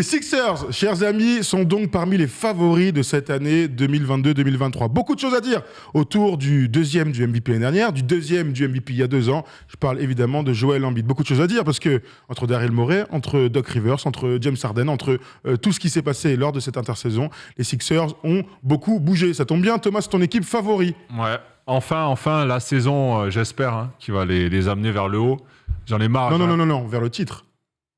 Les Sixers, chers amis, sont donc parmi les favoris de cette année 2022-2023. Beaucoup de choses à dire autour du deuxième du MVP l'année dernière, du deuxième du MVP il y a 2 ans. Je parle évidemment de Joel Embiid. Beaucoup de choses à dire parce que entre Daryl Morey, entre Doc Rivers, entre James Harden, entre tout ce qui s'est passé lors de cette intersaison, les Sixers ont beaucoup bougé. Ça tombe bien, Thomas, c'est ton équipe favori. Ouais, enfin, la saison, j'espère, qui va les amener vers le haut. J'en ai marre. Non, vers le titre.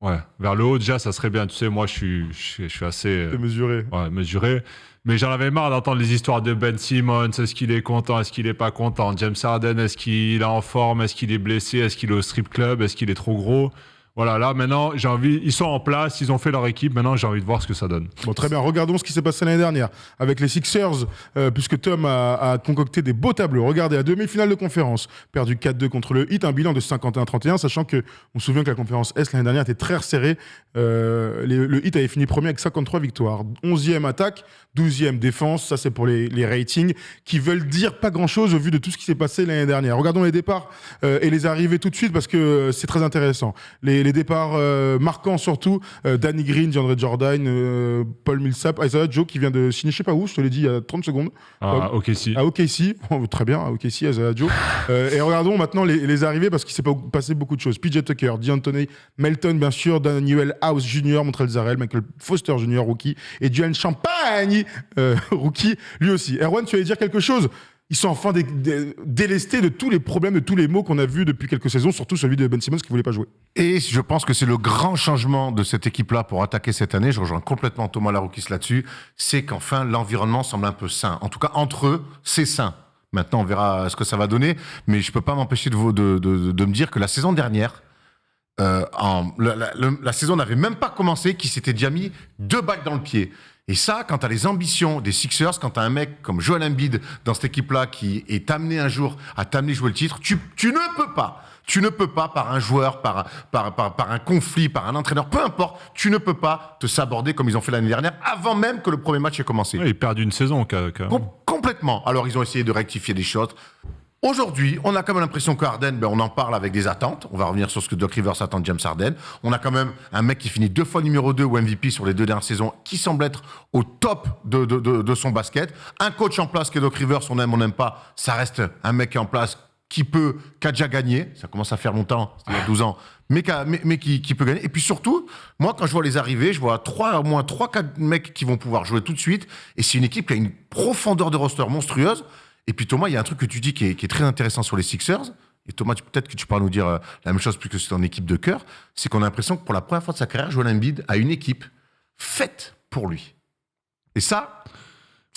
Ouais, vers le haut, déjà, ça serait bien. Tu sais, moi, je suis assez... mesuré. Ouais, mesuré. Mais j'en avais marre d'entendre les histoires de Ben Simmons. Est-ce qu'il est content? Est-ce qu'il est pas content? James Harden, est-ce qu'il est en forme? Est-ce qu'il est blessé? Est-ce qu'il est au strip club? Est-ce qu'il est trop gros? Voilà, là, maintenant, j'ai envie... Ils sont en place, ils ont fait leur équipe. Maintenant, j'ai envie de voir ce que ça donne. Bon, très bien. Regardons ce qui s'est passé l'année dernière avec les Sixers, puisque Tom a concocté des beaux tableaux. Regardez, à demi-finale de conférence, perdu 4-2 contre le Heat, un bilan de 51-31, sachant que on se souvient que la conférence Est l'année dernière était très resserrée. Le Heat avait fini premier avec 53 victoires. 11e attaque, 12e défense. Ça, c'est pour les ratings qui veulent dire pas grand-chose au vu de tout ce qui s'est passé l'année dernière. Regardons les départs et les arrivées tout de suite parce que c'est très intéressant. Les départs marquants surtout, Danny Green, DeAndre Jordan, Paul Millsap, Isaiah Joe qui vient de signer, je sais pas où, je te l'ai dit il y a 30 secondes. À OKC. À OKC, très bien, à OKC, Isaiah Joe. Et regardons maintenant les arrivées parce qu'il s'est passé beaucoup de choses. PJ Tucker, D'Anthony Melton, bien sûr, Daniel House Jr., Montrezl Harrell, Michael Foster Jr., rookie, et Julian Champagne, rookie, lui aussi. Erwan, tu allais dire quelque chose? Ils sont enfin délestés de tous les problèmes, de tous les maux qu'on a vus depuis quelques saisons, surtout celui de Ben Simmons qui ne voulait pas jouer. Et je pense que c'est le grand changement de cette équipe-là pour attaquer cette année. Je rejoins complètement Thomas Laroukis là-dessus. C'est qu'enfin, l'environnement semble un peu sain. En tout cas, entre eux, c'est sain. Maintenant, on verra ce que ça va donner. Mais je ne peux pas m'empêcher de me dire que la saison dernière, la saison n'avait même pas commencé, qu'il s'était déjà mis 2 balles dans le pied. Et ça, quand tu as les ambitions des Sixers, quand tu as un mec comme Joel Embiid dans cette équipe-là qui est amené un jour à t'amener jouer le titre, tu ne peux pas. Tu ne peux pas, par un joueur, par un conflit, par un entraîneur, peu importe, tu ne peux pas te saborder comme ils ont fait l'année dernière, avant même que le premier match ait commencé. Ouais, ils perdent une saison, quand même. Complètement. Alors, ils ont essayé de rectifier des choses. Aujourd'hui, on a quand même l'impression que Harden, on en parle avec des attentes. On va revenir sur ce que Doc Rivers attend de James Harden. On a quand même un mec qui finit 2 fois numéro 2 ou MVP sur les 2 dernières saisons, qui semble être au top de son basket. Un coach en place que Doc Rivers, on aime, on n'aime pas. Ça reste un mec en place qui a déjà gagné. Ça commence à faire longtemps, c'était il y a 12 ans. Mais qui peut gagner. Et puis surtout, moi, quand je vois les arrivées, je vois au moins 3-4 mecs qui vont pouvoir jouer tout de suite. Et c'est une équipe qui a une profondeur de roster monstrueuse. Et puis Thomas, il y a un truc que tu dis qui est très intéressant sur les Sixers, et Thomas, peut-être que tu pourras nous dire la même chose puisque c'est en équipe de cœur, c'est qu'on a l'impression que pour la première fois de sa carrière, Joel Embiid a une équipe faite pour lui. Et ça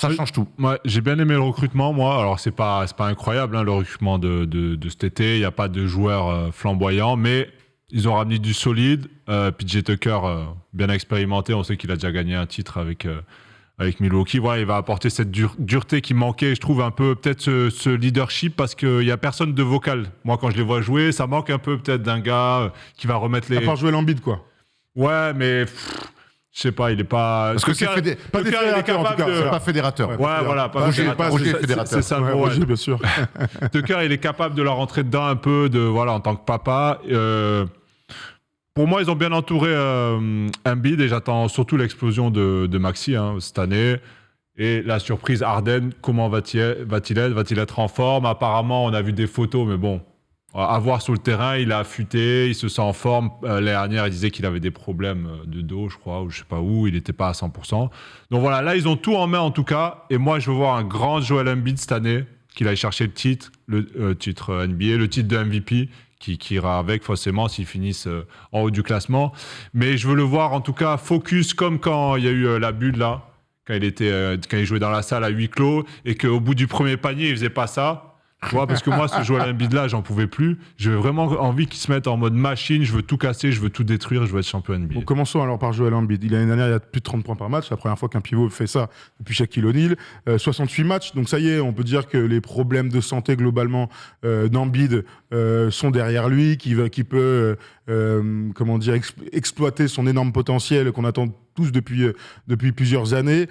change tout. Ouais, j'ai bien aimé le recrutement, moi. Alors, c'est pas incroyable, le recrutement de cet été. Il n'y a pas de joueurs flamboyants, mais ils ont ramené du solide. PJ Tucker, bien expérimenté, on sait qu'il a déjà gagné un titre avec Milwaukee. Voilà, il va apporter cette dureté qui manquait, je trouve, un peu, peut-être ce leadership, parce qu'il n'y a personne de vocal. Moi, quand je les vois jouer, ça manque un peu peut-être d'un gars qui va remettre les... À part jouer l'Embiid, quoi. Ouais, mais... je sais pas, il est pas... Parce que c'est pas des fédérateurs, en tout cas. C'est pas fédérateur. Ouais, voilà. Roger est fédérateur. C'est ça, Roger, bien sûr. Tucker, il est capable de la rentrer dedans un peu, en tant que papa. Pour moi, ils ont bien entouré Embiid et j'attends surtout l'explosion de Maxi cette année. Et la surprise, Harden, comment va-t-il être? Va-t-il être en forme? Apparemment, on a vu des photos, mais bon, à voir sur le terrain, il a affûté, il se sent en forme. L'année dernière, il disait qu'il avait des problèmes de dos, je crois, ou je sais pas où, il n'était pas à 100%. Donc voilà, là, ils ont tout en main en tout cas. Et moi, je veux voir un grand Joel Embiid cette année, qu'il aille chercher le titre NBA, le titre de MVP, qui ira avec forcément s'ils finissent en haut du classement. Mais je veux le voir en tout cas focus comme quand il y a eu la bulle là, quand il jouait dans la salle à huis clos et qu'au bout du premier panier, il faisait pas ça. Tu vois, parce que moi, ce Joel Embiid là, j'en pouvais plus. J'ai vraiment envie qu'il se mette en mode machine. Je veux tout casser, je veux tout détruire, je veux être champion NBA. Bon, commençons alors par Joel Embiid. L'année dernière, il a plus de 30 points par match. C'est la première fois qu'un pivot fait ça depuis Shaquille O'Neal. 68 matchs. Donc ça y est, on peut dire que les problèmes de santé globalement d'Embiid sont derrière lui, qui peut exploiter son énorme potentiel qu'on attend tous depuis plusieurs années.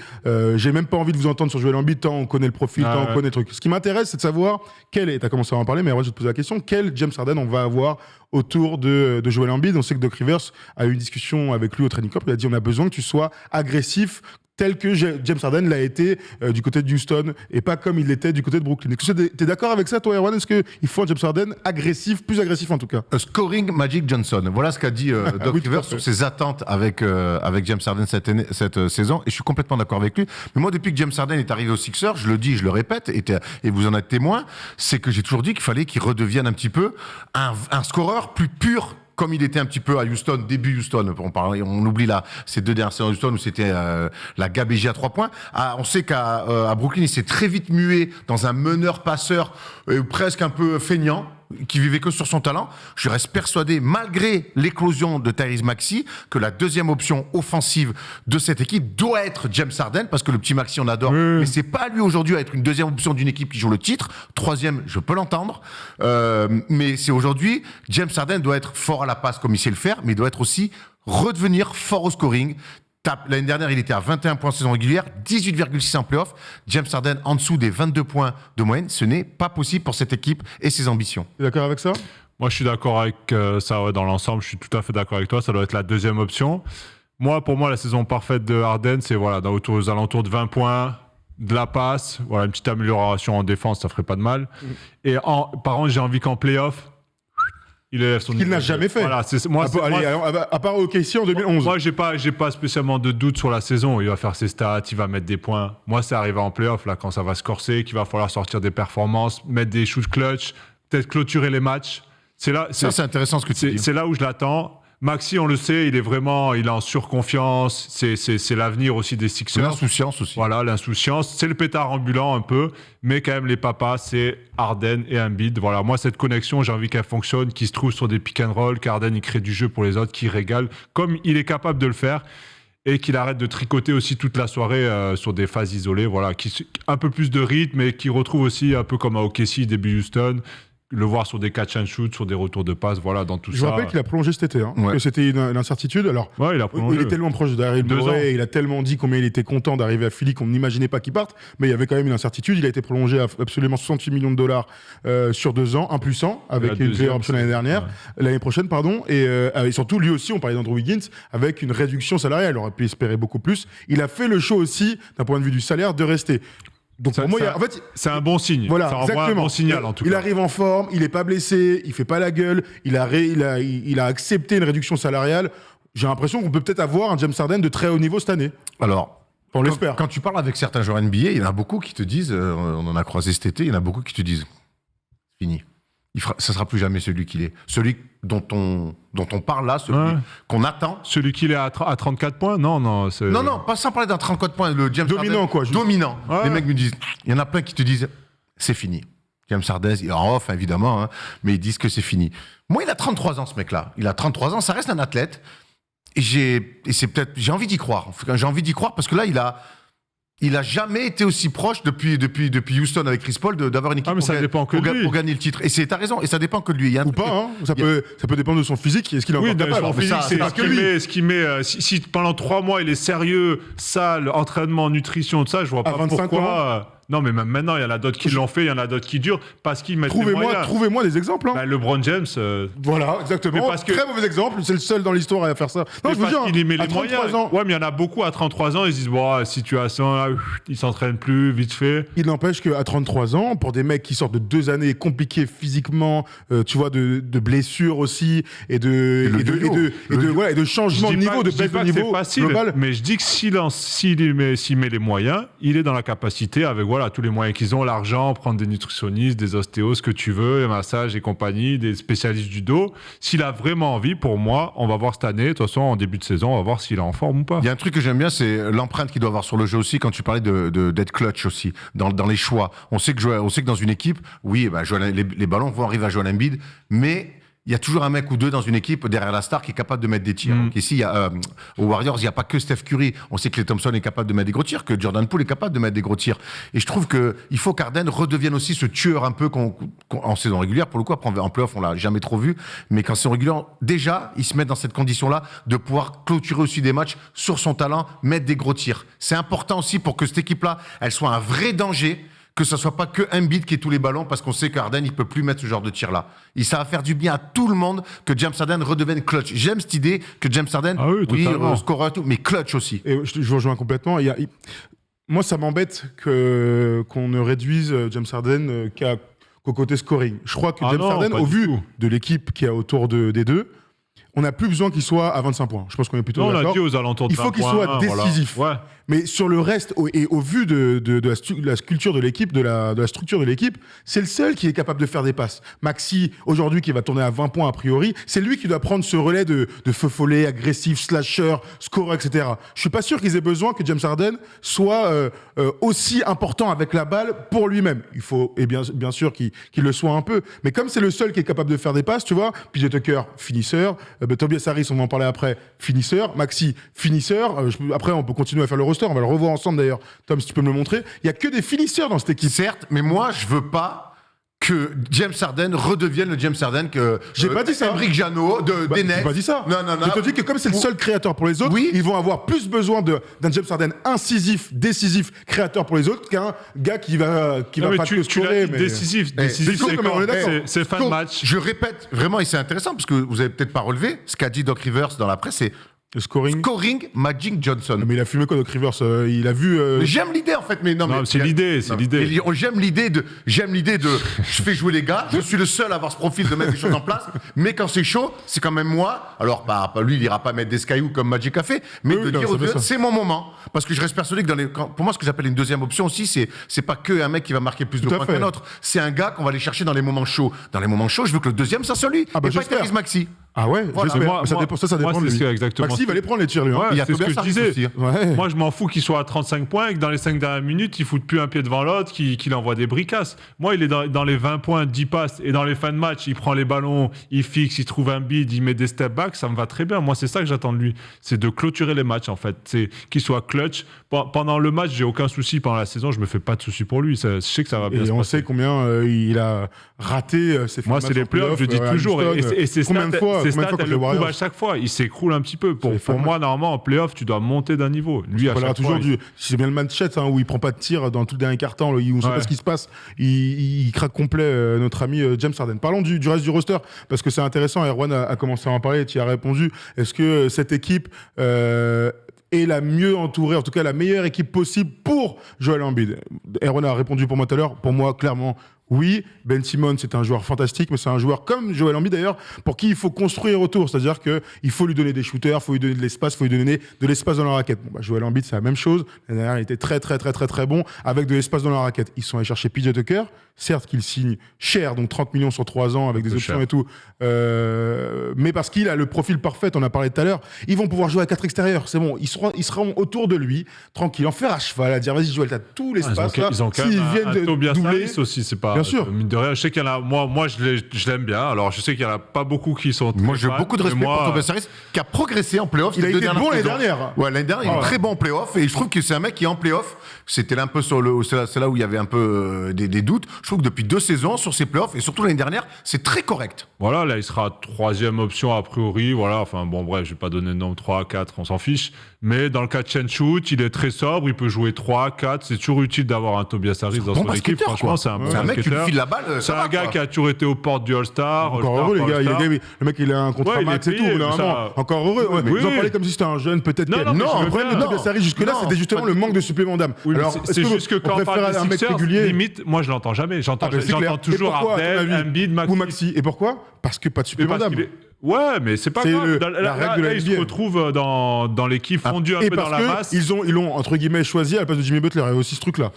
J'ai même pas envie de vous entendre sur Joel Embiid, tant on connaît le profil, tant on connaît le truc. Ce qui m'intéresse, c'est de savoir tu as commencé à en parler, mais moi je vais te poser la question, quel James Harden on va avoir autour de Joel Embiid? On sait que Doc Rivers a eu une discussion avec lui au training camp, il a dit on a besoin que tu sois agressif, tel que James Harden l'a été du côté de Houston et pas comme il l'était du côté de Brooklyn. Est-ce que t'es d'accord avec ça, toi, Erwan? Est-ce qu'il faut un James Harden agressif, plus agressif en tout cas? Scoring Magic Johnson. Voilà ce qu'a dit Doc Rivers sur ses attentes avec James Harden cette saison. Et je suis complètement d'accord avec lui. Mais moi, depuis que James Harden est arrivé aux Sixers, je le dis, je le répète, et vous en êtes témoin, c'est que j'ai toujours dit qu'il fallait qu'il redevienne un petit peu un scoreur plus pur, comme il était un petit peu à Houston, début Houston. On oublie ces 2 dernières saisons à Houston où c'était la gabegie à 3 points. On sait qu'à Brooklyn, il s'est très vite mué dans un meneur-passeur presque un peu feignant, qui vivait que sur son talent. Je reste persuadé, malgré l'éclosion de Tyrese Maxey, que la deuxième option offensive de cette équipe doit être James Harden, parce que le petit Maxey, on adore, mais c'est pas lui aujourd'hui à être une deuxième option d'une équipe qui joue le titre. Troisième, je peux l'entendre, mais c'est aujourd'hui, James Harden doit être fort à la passe comme il sait le faire, mais il doit être aussi redevenir fort au scoring. L'année dernière, il était à 21 points en saison régulière, 18,6 en playoff. James Harden en dessous des 22 points de moyenne. Ce n'est pas possible pour cette équipe et ses ambitions. Tu es d'accord avec ça? Moi, je suis d'accord avec ça dans l'ensemble. Je suis tout à fait d'accord avec toi. Ça doit être la deuxième option. Pour moi, la saison parfaite de Harden, c'est aux alentours de 20 points, de la passe, une petite amélioration en défense, ça ferait pas de mal. Et par contre, j'ai envie qu'en playoff, il élève son niveau. Qu'il n'a jamais fait. Voilà, à part OKC en 2011. Moi, j'ai pas spécialement de doute sur la saison. Il va faire ses stats, il va mettre des points. Moi, c'est arrivé en playoff, là, quand ça va se corser, qu'il va falloir sortir des performances, mettre des shoots clutch, peut-être clôturer les matchs. C'est intéressant ce que tu dis. C'est là où je l'attends. Maxey, on le sait, il est en surconfiance. C'est l'avenir aussi des Sixers. L'insouciance aussi. Voilà, l'insouciance. C'est le pétard ambulant un peu, mais quand même les papas, c'est Harden et Embiid. Voilà, moi cette connexion, j'ai envie qu'elle fonctionne, qu'il se trouve sur des pick and roll, qu'Harden il crée du jeu pour les autres, qu'il régale comme il est capable de le faire. Et qu'il arrête de tricoter aussi toute la soirée sur des phases isolées. Voilà, un peu plus de rythme et qui retrouve aussi un peu comme à OKC début Houston. Le voir sur des catch and shoot, sur des retours de passe, dans tout ça. Je rappelle qu'il a prolongé cet été, que c'était une incertitude. Alors, il a prolongé. Il est tellement proche d'Ariel Morey, il a tellement dit combien il était content d'arriver à Philly qu'on n'imaginait pas qu'il parte, mais il y avait quand même une incertitude. Il a été prolongé à absolument 68 millions de dollars sur 2 ans, 1+100, avec une player option l'année prochaine, et surtout, lui aussi, on parlait d'Andrew Wiggins, avec une réduction salariale. Il aurait pu espérer beaucoup plus. Il a fait le show aussi, d'un point de vue du salaire, de rester. Donc pour moi, c'est un bon signe. Voilà, ça envoie un bon signal en tout cas. Il arrive en forme, il n'est pas blessé, il fait pas la gueule, il a accepté une réduction salariale. J'ai l'impression qu'on peut peut-être avoir un James Harden de très haut niveau cette année. Alors, on l'espère. Quand tu parles avec certains joueurs NBA, il y en a beaucoup qui te disent, on en a croisé cet été, il y en a beaucoup qui te disent, fini. Ça sera plus jamais celui qu'il est. Celui dont on parle là, celui qu'on attend. Celui qu'il est à 34 points? Non. Non, pas sans parler d'un 34 points. Le James dominant, Harden, quoi. Dominant. Ouais. Les mecs me disent, il y en a plein qui te disent, c'est fini. James Harden, il est en off, évidemment, mais ils disent que c'est fini. Moi, il a 33 ans, ce mec-là. Il a 33 ans, ça reste un athlète. Et j'ai envie d'y croire. J'ai envie d'y croire parce que là, il a jamais été aussi proche depuis Houston avec Chris Paul d'avoir une équipe pour gagner le titre. Et t'as raison, et ça dépend que de lui. Ou pas, ça peut dépendre de son physique. Est-ce qu'il est encore capable? Son physique, si pendant 3 mois il est sérieux, salle, entraînement, nutrition, tout ça, je vois pas pourquoi. Non, mais même maintenant, il y en a d'autres qui l'ont fait, il y en a d'autres qui durent, parce qu'ils mettent les moyens. Trouvez-moi des exemples. LeBron James... Voilà, exactement. Très mauvais exemple, c'est le seul dans l'histoire à faire ça. Non, je vous jure, il met les moyens. Ouais, mais il y en a beaucoup à 33 ans, ils se disent, situation, ils s'entraînent plus, vite fait. Il n'empêche qu'à 33 ans, pour des mecs qui sortent de 2 années compliquées physiquement, tu vois, de blessures aussi, et de changement de niveau, de baisse de niveau global. Mais je dis que s'il met les moyens, il est dans la capacité avec tous les moyens qu'ils ont, l'argent, prendre des nutritionnistes, des ostéos, ce que tu veux, des massages et compagnie, des spécialistes du dos. S'il a vraiment envie, pour moi, on va voir cette année, de toute façon, en début de saison, on va voir s'il est en forme ou pas. Il y a un truc que j'aime bien, c'est l'empreinte qu'il doit avoir sur le jeu aussi, quand tu parlais d'être clutch aussi, dans les choix. On sait que dans une équipe, les ballons vont arriver à Joel Embiid, mais il y a toujours un mec ou deux dans une équipe derrière la star qui est capable de mettre des tirs. Donc ici, aux Warriors, il n'y a pas que Steph Curry. On sait que Klay Thompson est capable de mettre des gros tirs, que Jordan Poole est capable de mettre des gros tirs. Et je trouve qu'il faut qu'Harden redevienne aussi ce tueur un peu en saison régulière. Pour le coup, après, en playoff, on l'a jamais trop vu. Mais qu'en saison régulière, déjà, il se met dans cette condition-là de pouvoir clôturer aussi des matchs sur son talent, mettre des gros tirs. C'est important aussi pour que cette équipe-là, elle soit un vrai danger, que ce soit pas que Embiid qui ait tous les ballons, parce qu'on sait qu'Harden, il peut plus mettre ce genre de tir-là. Et ça va faire du bien à tout le monde que James Harden redevienne clutch. J'aime cette idée que James Harden, scoreur, tout, mais clutch aussi. Et je vous rejoins complètement. Moi, ça m'embête qu'on ne réduise James Harden qu'au côté scoring. Je crois que James Harden, au vu de l'équipe qui est autour des deux, on n'a plus besoin qu'il soit à 25 points. Je pense qu'on est plutôt d'accord. On a dit aux alentours de 20 Il faut qu'il soit décisif. Voilà. Ouais. Mais sur le reste, et au vu de la sculpture de l'équipe, de la structure de l'équipe, c'est le seul qui est capable de faire des passes. Maxi, aujourd'hui, qui va tourner à 20 points a priori, c'est lui qui doit prendre ce relais de feu follet, agressif, slasher, scorer, etc. Je suis pas sûr qu'ils aient besoin que James Harden soit aussi important avec la balle pour lui-même. Il faut, et bien sûr, qu'il le soit un peu. Mais comme c'est le seul qui est capable de faire des passes, tu vois, PJ Tucker, finisseur, Tobias Harris, on va en parler après, finisseur, Maxi, finisseur. Après, on peut continuer à faire le roster, on va le revoir ensemble d'ailleurs. Tom, si tu peux me le montrer. Il y a que des finisseurs dans cette équipe. Certes, mais moi, je veux pas que James Harden redevienne le James Harden que j'ai pas dit ça. Emric Jano des Nets. J'ai pas dit ça. Non. Je te dis que comme c'est le seul créateur pour les autres, ils vont avoir plus besoin d'un James Harden incisif, décisif, créateur pour les autres qu'un gars qui va pas que scorer. Décisif, c'est fin de match. Je répète vraiment, et c'est intéressant parce que vous avez peut-être pas relevé ce qu'a dit Doc Rivers dans la presse, c'est le scoring Magic Johnson. Mais il a fumé quoi, Doc Rivers Il a vu. J'aime l'idée en fait, mais c'est l'idée. J'aime l'idée de. Je fais jouer les gars. Je suis le seul à avoir ce profil de mettre des choses en place. Mais quand c'est chaud, c'est quand même moi. Alors, lui, il ira pas mettre des Skyhoo comme Magic a fait, mais de dire c'est mon moment. Parce que je reste persuadé que pour moi, ce que j'appelle une deuxième option aussi, c'est pas que un mec qui va marquer plus de points qu'un autre. C'est un gars qu'on va aller chercher dans les moments chauds. Dans les moments chauds, je veux que le deuxième, ça soit lui. Et pas Tyrese Maxey. Ah ouais, voilà. j'espère. Ça dépend de lui. Maxi va les prendre les tirs, lui. Ouais, c'est ce que je disais. Ouais. Moi, je m'en fous qu'il soit à 35 points et que dans les 5 dernières minutes, il foute plus un pied devant l'autre, qu'il envoie des bricasses. Moi, il est dans les 20 points, 10 passes, et dans les fins de match, il prend les ballons, il fixe, il trouve un bid, il met des step back, ça me va très bien. Moi, c'est ça que j'attends de lui. C'est de clôturer les matchs, en fait. C'est qu'il soit clutch. Pendant le match, j'ai aucun souci. Pendant la saison, je me fais pas de soucis pour lui. Je sais que ça va bien se passer. Et on sait combien il a raté ses fins de match. Moi, c'est les playoffs, je dis toujours. Et c'est combien de fois à chaque fois, il s'écroule un petit peu. Pour moi, normalement, en playoff, tu dois monter d'un niveau. Lui, à chaque fois, c'est bien le match où il prend pas de tir dans tout le dernier quart-temps, où on sait pas ce qui se passe. Il craque complet, notre ami James Harden. Parlons du reste du roster, parce que c'est intéressant. Erwan a commencé à en parler, tu y as répondu. Est-ce que cette équipe est la mieux entourée, en tout cas la meilleure équipe possible pour Joel Embiid? Erwan a répondu pour moi tout à l'heure. Pour moi, clairement, oui. Ben Simmons, c'est un joueur fantastique, mais c'est un joueur comme Joel Embiid d'ailleurs, pour qui il faut construire autour. C'est-à-dire qu'il faut lui donner des shooters, il faut lui donner de l'espace, il faut lui donner de l'espace dans la raquette. Joel Embiid, c'est la même chose. L'année dernière, il était très, très, très, très, très bon avec de l'espace dans la raquette. Ils sont allés chercher PJ Tucker, certes qu'il signe cher, donc 30 millions sur 3 ans avec des options et tout, mais parce qu'il a le profil parfait, on a parlé tout à l'heure. Ils vont pouvoir jouer à 4 extérieurs, c'est bon. Ils seront autour de lui, tranquille, en fer à cheval, à dire vas-y Joel, t'as tout l'espace là. Ils ont quand même un Tobias Harris aussi, c'est pas. Bien sûr. Mine de rien, je sais qu'il y en a. Moi, je l'aime bien. Alors, je sais qu'il y en a pas beaucoup qui sont. Moi, j'ai beaucoup de respect pour Tobias Harris, qui a progressé en playoff. Il a été bon l'année dernière. Ouais, l'année dernière, il est très bon en playoff, et je trouve que c'est un mec qui est en playoff. C'était un peu c'est là où il y avait un peu des doutes. Je trouve que depuis 2 saisons sur ses playoffs, et surtout l'année dernière, c'est très correct. Voilà, là, il sera 3e option a priori. Voilà, enfin bon, bref, je vais pas donner de nom 3, 4, on s'en fiche. Mais dans le catch and shoot, il est très sobre, il peut jouer 3, 4. C'est toujours utile d'avoir un Tobias Harris dans son équipe. Franchement, c'est un bon mec qui lui file la balle. C'est un gars qui a toujours été aux portes du All-Star. Encore heureux, les gars. Le mec, il a un contrat max et tout. Encore heureux. Vous en parlez comme si c'était un jeune, peut-être. Non, le problème de Tobias Harris jusque-là, c'était justement le manque de supplément d'âme. C'est juste que quand on parle des Sixers, limite, moi, je l'entends jamais. J'entends toujours Harden, Embiid, Maxi. Et pourquoi? Parce que pas de supplément d'âme. Ouais, mais c'est pas grave. Là, il se retrouve dans l'équipe fondue un peu dans la masse. Ils l'ont, entre guillemets, choisi à la place de Jimmy Butler. Il y a aussi ce truc-là.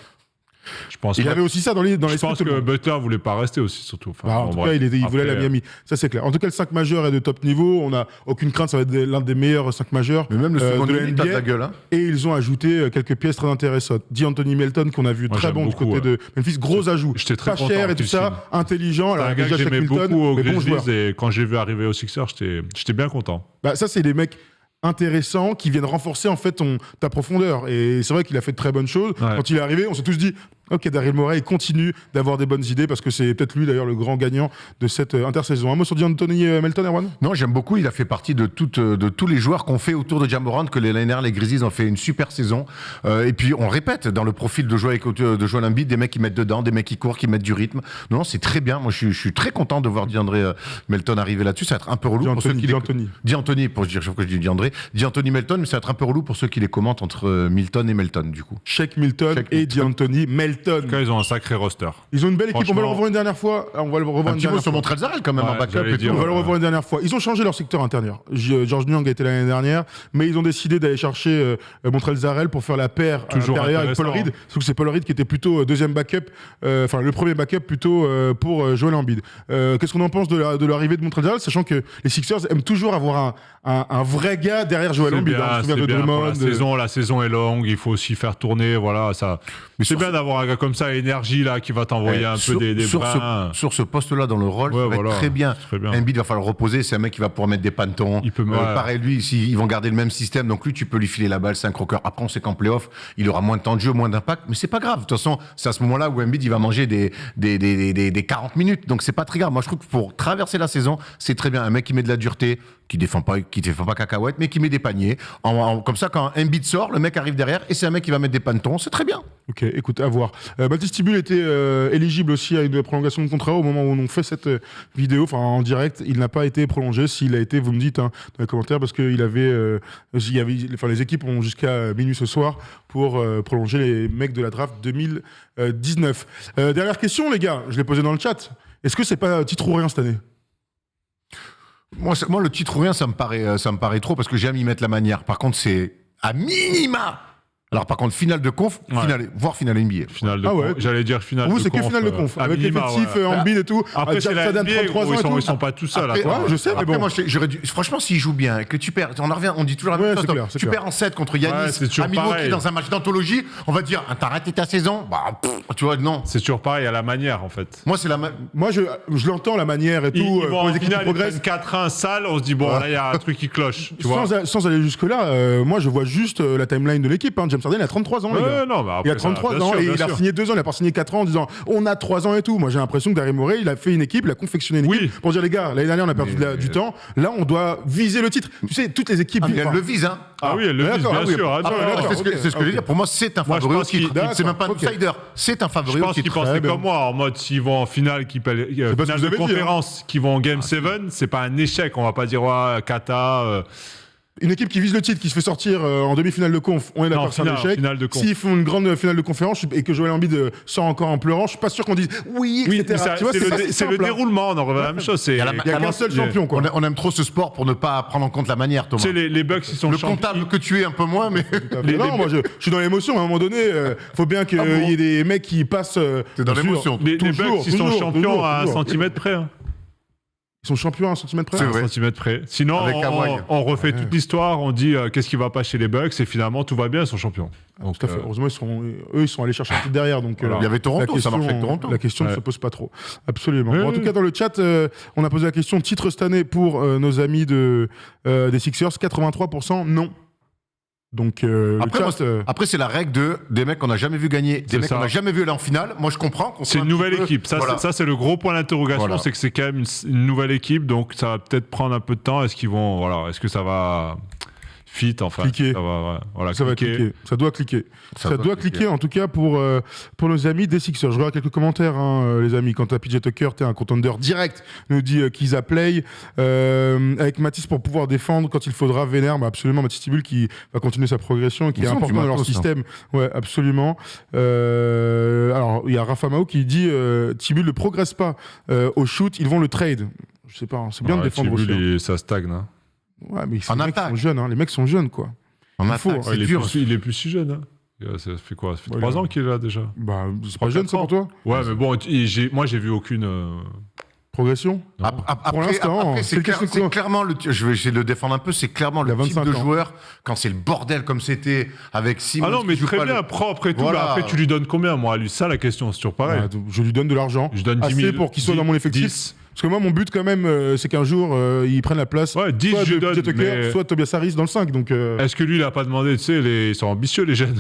Je pense Il y pas- avait aussi ça dans je l'esprit pense de tout le que monde. Butler voulait pas rester aussi, surtout. Enfin, Bah, en bon, tout bref. cas, il voulait Après, aller à Miami. Ça, c'est clair. En tout cas, le 5 majeur est de top niveau. On n'a aucune crainte. Ça va être l'un des meilleurs 5 majeurs Mais même le second de la unit, t'as de NBA. la gueule. Hein. Et ils ont ajouté quelques pièces très intéressantes. D'Anthony Melton, qu'on a vu Moi, très j'aime bon beaucoup, du côté de Memphis. Gros ajout. J'étais très Pas content cher et tout qu'il ça. Intelligent. C'est Alors, un gars déjà, que Shaq j'aimais Milton, beaucoup au mais bon joueur. Grizzlies et quand j'ai vu arriver aux Sixers, j'étais bien content. Bah, ça, c'est des mecs intéressants qui viennent renforcer en fait ta profondeur. Et c'est vrai qu'il a fait de très bonnes choses. Ouais. Quand il est arrivé, on s'est tous dit ok, Daryl Morey, il continue d'avoir des bonnes idées parce que c'est peut-être lui d'ailleurs le grand gagnant de cette intersaison. Un mot sur D'Anthony Melton, Erwan? Non, j'aime beaucoup. Il a fait partie de tous les joueurs qu'on fait autour de Ja Morant, que l'année dernière, les Grizzlies ont fait une super saison. Et puis, on répète, dans le profil de joueur de Joel Embiid, des mecs qui mettent dedans, des mecs qui courent, qui mettent du rythme. Non, c'est très bien. Moi, je suis très content de voir DeAndre Melton arriver là-dessus. Ça va être un peu relou pour ceux qui D'Anthony, pour dire chaque fois que je dis DeAndre. D'Anthony Melton, mais ça va être un peu relou pour ceux qui les commentent entre Milton et Melton, du coup. Shaq Milton et D'Anthony Melton. En tout cas, ils ont un sacré roster. Ils ont une belle équipe. On va le Franchement, revoir une dernière fois. On va le revoir Un une petit mot dernière sur fois. Montrezl quand même Ouais, en backup. j'allais Et dire, tout. On va le revoir une dernière fois. Ils ont changé leur secteur intérieur. George Niang a été l'année dernière, mais ils ont décidé d'aller chercher Montrezl pour faire la paire à Toujours l'intérieur avec Paul intéressant. Reed. Sauf que c'est Paul Reed qui était plutôt deuxième backup, enfin le premier backup plutôt pour Joel Embiid. Qu'est-ce qu'on en pense de l'arrivée de Montrezl, sachant que les Sixers aiment toujours avoir un vrai gars derrière Joel C'est Embiid. bien, On se souvient c'est de bien pour Drummond. la saison est longue, il faut aussi faire tourner, voilà, ça. Mais C'est sur bien d'avoir un gars comme ça, énergie là, qui va t'envoyer un peu des brins. sur ce poste-là dans le rôle, Ouais, ça va être voilà, très bien. très bien. Embiid va falloir le reposer, c'est un mec qui va pouvoir mettre des pantons. Il peut- ouais. Pareil, lui, ils vont garder le même système, donc lui, tu peux lui filer la balle, c'est un croqueur. Après, on sait qu'en playoff, il aura moins de temps de jeu, moins d'impact, mais c'est pas grave. De toute façon, c'est à ce moment-là où Embiid, il va manger des 40 minutes, donc c'est pas très grave. Moi, je trouve que pour traverser la saison, c'est très bien. Un mec qui met de la dureté, qui défend pas cacahuète, mais qui met des paniers. Comme ça, quand Embiid sort, le mec arrive derrière, et c'est un mec qui va mettre des pantons, c'est très bien. Ok, écoute, à voir. Baptiste Tibul était éligible aussi à une prolongation de contrat au moment où on fait cette vidéo, enfin en direct. Il n'a pas été prolongé. S'il a été, vous me dites dans les commentaires, parce que les équipes ont jusqu'à minuit ce soir pour prolonger les mecs de la draft 2019. Dernière question, les gars, je l'ai posée dans le chat. Est-ce que c'est pas titre ou rien cette année? Moi, le titre ou rien, ça me paraît trop, parce que j'aime y mettre la manière. Par contre, c'est à minima. Alors, par contre, finale de conf, Ouais. voire finale NBA. Finale de Ah ouais. conf. J'allais dire finale Vous, de c'est que conf. finale de conf. à Avec minima, l'effectif ouais. Embiid et tout. Après, c'est la Jordan, NBA, 33 gros, ans et tout. ils sont pas tout seuls. Après, attends. ouais, je sais, mais Après, bon. moi, franchement, s'il joue bien, que tu perds, on dit toujours la même Ouais, chose. c'est clair, c'est Tu clair. perds en 7 contre Ouais, Yanis, c'est toujours à Milwaukee pareil. dans un match d'anthologie, on va dire, t'as raté ta saison. Bah, tu vois, non. C'est toujours pareil à la manière, en fait. Moi, c'est la même. Moi, je l'entends, la manière et tout. Ils vont pour en les équipes qui finale, ils progressent. prennent 4-1 sale, on se dit, bon, là, il y a un truc qui cloche. Tu vois. Sans aller jusque-là, moi, je vois juste la timeline de l'équipe. James Harden, il a 33 ans, les gars. Ouais, non, bah Il a après, ça, 33 bien ans sûr, et bien il a sûr. signé 2 ans, il a pas signé 4 ans en disant on a 3 ans et tout. Moi j'ai l'impression que Daryl Morey, il a fait une équipe, il a confectionné une équipe Oui. pour dire les gars, l'année dernière on a perdu du temps, là on doit viser le titre. Tu sais, toutes les équipes. Mais elle le vise, hein. Ah oui, elle le vise, d'accord, bien ah oui, sûr. ah, Ah, non, ouais, non, d'accord. C'est ce que je veux dire. Pour moi, c'est un Moi, je favori au pense qu'il- titre. C'est même pas un d'accord, ok. outsider, c'est un Je favori au pense qu'ils titre. pensaient bien. comme moi, en mode s'ils vont en finale, pas ce finale que de vous avez dit, conférence, qui vont en Game 7, c'est pas un échec. On va pas dire, ouais, Kata. Une équipe qui vise le titre, qui se fait sortir en demi-finale de conf, on est d'accord, Non, c'est un échec. finale de conf. S'ils font une grande finale de conférence et que Joel Embiid sort encore en pleurant, je suis pas sûr qu'on dise oui, Oui, etc. mais Tu vois, c'est pas si le simple, hein. déroulement, on en revient à la même chose. Il y a Il y a qu'un seul champion, quoi. On aime trop ce sport pour ne pas prendre en compte la manière, Thomas. Tu sais, les Bucks, ils sont Le champions. comptable que tu es un peu moins, mais. Non, moi je suis dans l'émotion. À un moment donné, faut bien qu'il y ait des mecs qui passent. T'es dans bien sûr. l'émotion. Les Bucks, Toujours, ils sont toujours, champions toujours, à un toujours. centimètre près. hein. Ils sont champions à un centimètre près. C'est Un vrai. centimètre près. Sinon, Avec Kawhi. on refait toute l'histoire, on dit qu'est-ce qui va pas chez les Bucks, et finalement, tout va bien, ils sont champions. Donc, Tout à fait. Heureusement, ils sont allés chercher un titre derrière. Donc, Voilà. Il y avait Toronto, ça marchait avec Toronto. La question ne Ouais. se pose pas trop. Absolument. Oui, Bon, en oui. tout cas, dans le chat, on a posé la question titre cette année pour nos amis des Sixers. 83% non. Donc, Après, le chat, Après, c'est la règle des mecs qu'on n'a jamais vu gagner, des C'est mecs ça. qu'on n'a jamais vu aller en finale. Moi, je comprends. qu'on c'est soit une un nouvelle petit peu- équipe. Ça, Voilà. c'est le gros point d'interrogation, Voilà. c'est que c'est quand même une nouvelle équipe, donc ça va peut-être prendre un peu de temps. Est-ce que ça va fit, enfin Cliquer. Ça va, ouais, voilà, ça va cliquer. cliquer. Ça doit cliquer. Ça Ça doit doit cliquer. cliquer, en tout cas, pour nos amis des Sixers. Je regarde quelques commentaires, les amis. Quant à PJ Tucker, t'es un contender direct, nous dit Kiza Play. Avec Matisse pour pouvoir défendre quand il faudra. Vénère, absolument. Matisse Tibul qui va continuer sa progression, qui Ils est sont important du dans leur matos, système. Ouais, absolument. Alors, il y a Rafa Mao qui dit Tibul ne progresse pas au shoot, ils vont le trade. Je sais pas, hein, c'est bien de Ouais, défendre Tibul, aussi. ça stagne. hein. Ouais, mais En les mecs attaque. sont jeunes, hein. Les mecs sont jeunes, quoi. En Il faut, attaque, hein. c'est il, est dur. plus, il est plus si jeune. hein. Ça fait quoi? Ça fait Ouais, 3 là. ans qu'il est là déjà. Bah, c'est Trois, pas jeune, quatre ça, pour toi? Ouais, mais bon, moi, j'ai vu aucune. Progression? Pour l'instant, après, c'est question c'est de- clairement, je vais essayer de le défendre un peu, c'est clairement Il a le type 25 de ans. joueur, quand c'est le bordel comme c'était, avec Simons. Ah non, mais qui joue très pas bien, le- propre et tout. Voilà. Mais après, tu lui donnes combien, moi, à lui? Ça, la question, c'est toujours pareil. Ouais, je lui donne de l'argent. Je donne 10 assez 000. pour qu'il soit dans mon effectif. 10. Parce que moi, mon but, quand même, c'est qu'un jour, il prenne la place. Ouais, 10, soit je de donne, PJ Tucker, mais- soit Tobias Harris dans le 5. Donc, Est-ce que lui, il a pas demandé, tu sais, ils sont ambitieux, les jeunes.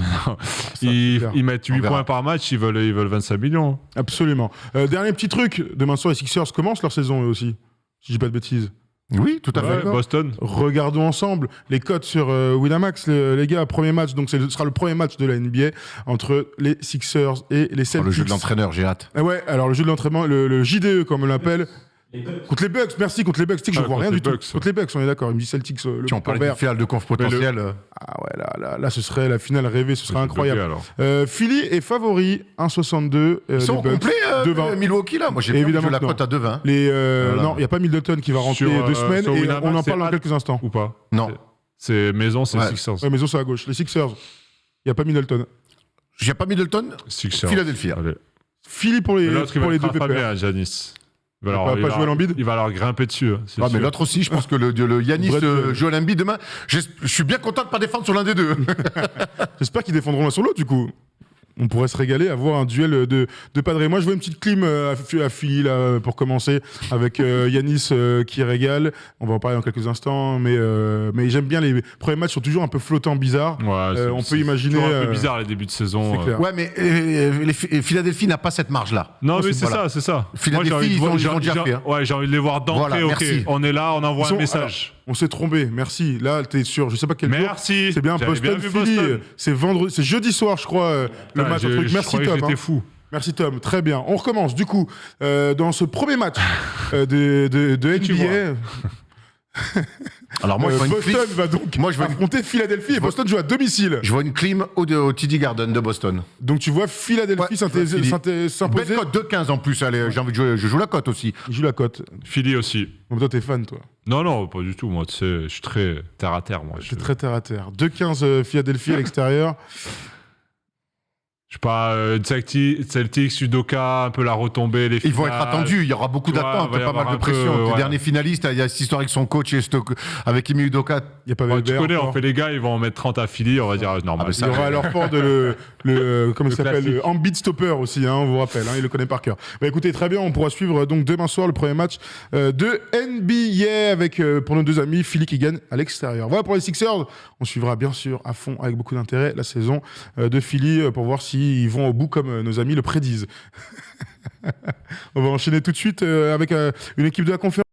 c'est clair. Ils mettent 8 On verra. points par match, ils veulent 25 millions. absolument. Dernier petit truc. Demain soir, les Sixers commencent leur saison, eux aussi. Si je dis pas de bêtises. Oui, tout à fait. Ouais, Boston. Regardons ensemble les cotes sur Winamax, les gars. Premier match, donc ce sera le premier match de la NBA entre les Sixers et les Celtics. Oh, le jeu de l'entraîneur, j'ai hâte. Ah ouais, alors le jeu de l'entraînement, le JDE comme on l'appelle. Contre les Bucks, merci, contre les Bucks. Tu sais que je Ah, vois contre rien les du tout. Bucks. Contre les Bucks, on est d'accord. Il me dit Celtics, le Si on parlait d'une vert. finale de conf potentielle. Ah ouais, là, ce serait la finale rêvée, ce serait incroyable. Alors. Philly est favori, 1,62. Ils sont les Bucks, complets, 2,20. Milwaukee, là. Moi, j'ai bien Évidemment vu la que non. cote à 2,20. Non, il n'y a pas Middleton qui va rentrer Sur, 2 semaines sur et Winamax, on en c'est parle dans Ad- quelques instants. Ou pas? Non. C'est maison, c'est Ouais. Sixers. Ouais, maison sur la gauche. Les Sixers, il n'y a pas Middleton. J'ai pas Middleton. Sixers. Philadelphia. Allez. Philly pour les, Et l'autre, il pour va les être deux affamé pépères. à Giannis. va pas jouer l'Embiid. Il va leur grimper dessus. C'est Ah, mais sûr. l'autre aussi, je pense que le Yanis Brett, Joel Embiid demain, je suis bien content de pas défendre sur l'un des deux. J'espère qu'ils défendront l'un sur l'autre, du coup. On pourrait se régaler à voir un duel de padrés. Moi, je veux une petite clim à Philly, là, pour commencer, avec Yanis qui régale. On va en parler dans quelques instants, mais j'aime bien les premiers matchs, sont toujours un peu flottants, bizarres. Ouais, on peut c'est imaginer, toujours un peu bizarre les débuts de saison. c'est clair. Ouais, mais Philadelphie n'a pas cette marge-là. Non, mais c'est- c'est voilà. ça, c'est ça. Philadelphie, Moi, j'ai envie de ils voir- ont déjà fait, hein. Ouais, j'ai envie de les voir d'entrée. Voilà, Ok, merci. on est là, on envoie Ils sont- un message. On s'est trompé, merci. Là, t'es sûr, je sais pas quel jour. Merci. C'est bien J'avais Boston, vu Philly. Boston. C'est vendredi, c'est jeudi soir, je crois, le Putain, match. Truc. je Merci croyais que Tom. j'étais hein. fou. Merci Tom, très bien. On recommence du coup dans ce premier match de tu NBA. Alors moi, je vois une Boston clim, va donc moi, je vois une- affronter Philadelphie et Boston joue à domicile. je vois une clim au TD Garden de Boston. Donc tu vois Philadelphie Ouais, je vois Philly. s'imposer. Belle cote 2,15 en plus. Allez, j'ai envie de jouer. Je joue la cote aussi. Il joue la cote. Philly aussi. Donc toi t'es fan toi. Non, pas du tout. Moi, tu sais, je suis très terre à terre. Moi, C'est très terre à terre. 2-15 Philadelphie à l'extérieur. Je sais pas, Celtics, Udoka, un peu la retombée, les Ils vont être finales. attendus. Il y aura beaucoup Ouais, d'attentes, va y pas avoir mal de un peu, pression. Les ouais. derniers finalistes, il y a cette histoire avec son coach et avec Emi Udoka. Il y a pas Ouais, tu Weber connais, encore. on fait les gars, ils vont en mettre 30 à Philly, on va dire normal. mais Il y ça- aura alors Ford le comment il s'appelle, classique. le Embiid Stopper aussi, hein, on vous rappelle, hein, il le connaît par cœur. Bah écoutez, très bien, on pourra suivre donc demain soir le premier match de NBA avec pour nos deux amis Philly qui gagne à l'extérieur. Voilà pour les Sixers, on suivra bien sûr à fond avec beaucoup d'intérêt la saison de Philly pour voir s'ils vont au bout comme nos amis le prédisent. On va enchaîner tout de suite avec une équipe de la conférence.